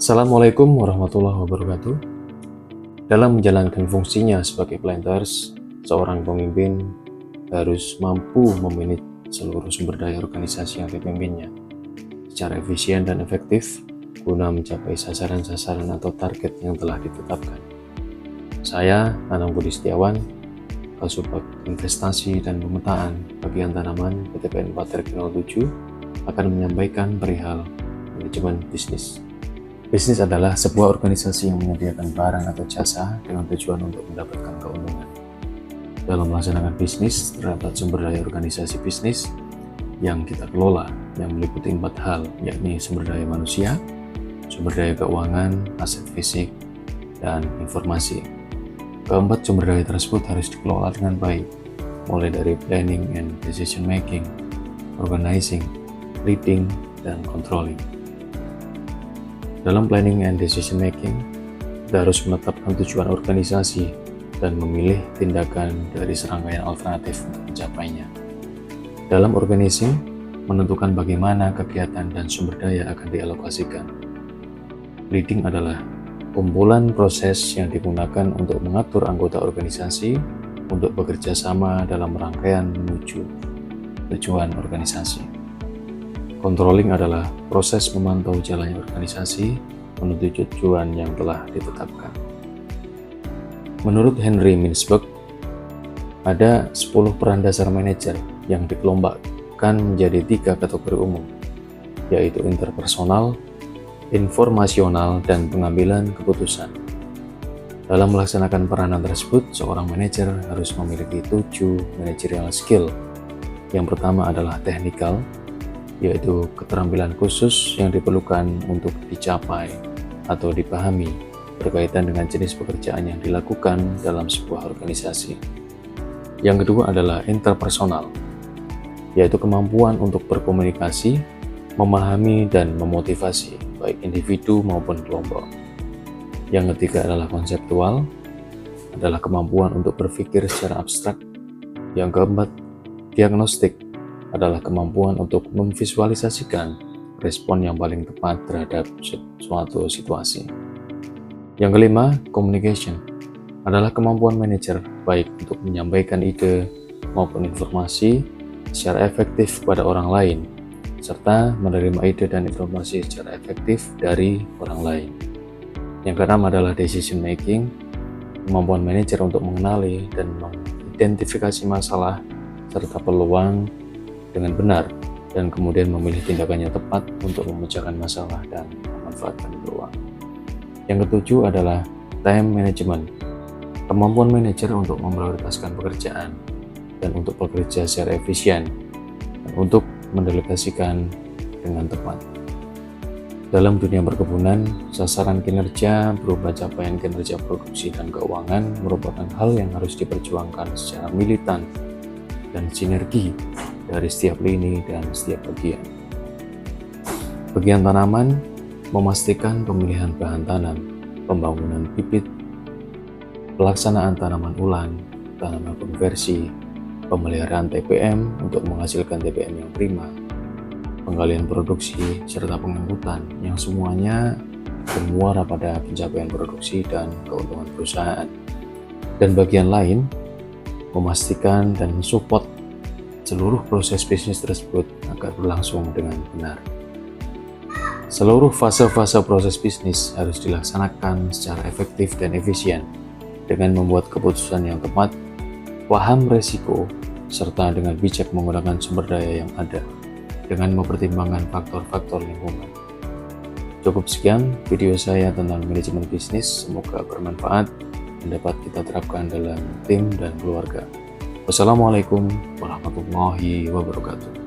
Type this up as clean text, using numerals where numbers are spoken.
Assalamualaikum warahmatullahi wabarakatuh. Dalam menjalankan fungsinya sebagai planners, seorang pemimpin harus mampu memanage seluruh sumber daya organisasi yang dipimpinnya secara efisien dan efektif guna mencapai sasaran-sasaran atau target yang telah ditetapkan. Saya, Anang Budi Setiawan, Kasubag Investasi dan Pemetaan Bagian Tanaman PTPN 4-07 akan menyampaikan perihal manajemen bisnis. Bisnis adalah sebuah organisasi yang menyediakan barang atau jasa dengan tujuan untuk mendapatkan keuntungan. Dalam melaksanakan bisnis, terdapat sumber daya organisasi bisnis yang kita kelola, yang meliputi 4 hal, yakni sumber daya manusia, sumber daya keuangan, aset fisik, dan informasi. Keempat sumber daya tersebut harus dikelola dengan baik, mulai dari planning and decision making, organizing, leading, dan controlling. Dalam planning and decision making, kita harus menetapkan tujuan organisasi dan memilih tindakan dari serangkaian alternatif untuk mencapainya. Dalam organizing, menentukan bagaimana kegiatan dan sumber daya akan dialokasikan. Leading adalah kumpulan proses yang digunakan untuk mengatur anggota organisasi untuk bekerja sama dalam rangkaian menuju tujuan organisasi. Controlling adalah proses memantau jalannya organisasi menuju tujuan yang telah ditetapkan. Menurut Henry Mintzberg, ada 10 peran dasar manajer yang dikelompokkan menjadi 3 kategori umum, yaitu interpersonal, informasional, dan pengambilan keputusan. Dalam melaksanakan peranan tersebut, seorang manajer harus memiliki 7 managerial skill. Yang pertama adalah technical, yaitu keterampilan khusus yang diperlukan untuk dicapai atau dipahami berkaitan dengan jenis pekerjaan yang dilakukan dalam sebuah organisasi. Yang kedua adalah interpersonal, yaitu kemampuan untuk berkomunikasi, memahami, dan memotivasi baik individu maupun kelompok. Yang ketiga adalah konseptual, adalah kemampuan untuk berpikir secara abstrak. Yang keempat, diagnostik, adalah kemampuan untuk memvisualisasikan respon yang paling tepat terhadap suatu situasi. Yang kelima, communication, adalah kemampuan manajer baik untuk menyampaikan ide maupun informasi secara efektif kepada orang lain, serta menerima ide dan informasi secara efektif dari orang lain. Yang keenam adalah decision making, kemampuan manajer untuk mengenali dan mengidentifikasi masalah serta peluang dengan benar, dan kemudian memilih tindakan yang tepat untuk memecahkan masalah dan memanfaatkan peluang. Yang ketujuh adalah time management, kemampuan manajer untuk memprioritaskan pekerjaan dan untuk bekerja secara efisien dan untuk mendelegasikan dengan tepat. Dalam dunia perkebunan, sasaran kinerja berupa capaian kinerja produksi dan keuangan merupakan hal yang harus diperjuangkan secara militan dan sinergi dari setiap lini dan setiap bagian. Bagian tanaman memastikan pemilihan bahan tanam, pembangunan bibit, pelaksanaan tanaman ulang, tanaman konversi, pemeliharaan TPM untuk menghasilkan TPM yang prima, penggalian produksi, serta pengangkutan yang semuanya bermuara pada pencapaian produksi dan keuntungan perusahaan. Dan bagian lain memastikan dan mensupport seluruh proses bisnis tersebut agar berlangsung dengan benar. Seluruh fase-fase proses bisnis harus dilaksanakan secara efektif dan efisien dengan membuat keputusan yang tepat, paham resiko, serta dengan bijak menggunakan sumber daya yang ada dengan mempertimbangkan faktor-faktor lingkungan. Cukup sekian video saya tentang manajemen bisnis, semoga bermanfaat dan dapat kita terapkan dalam tim dan keluarga. Wassalamualaikum warahmatullahi wabarakatuh.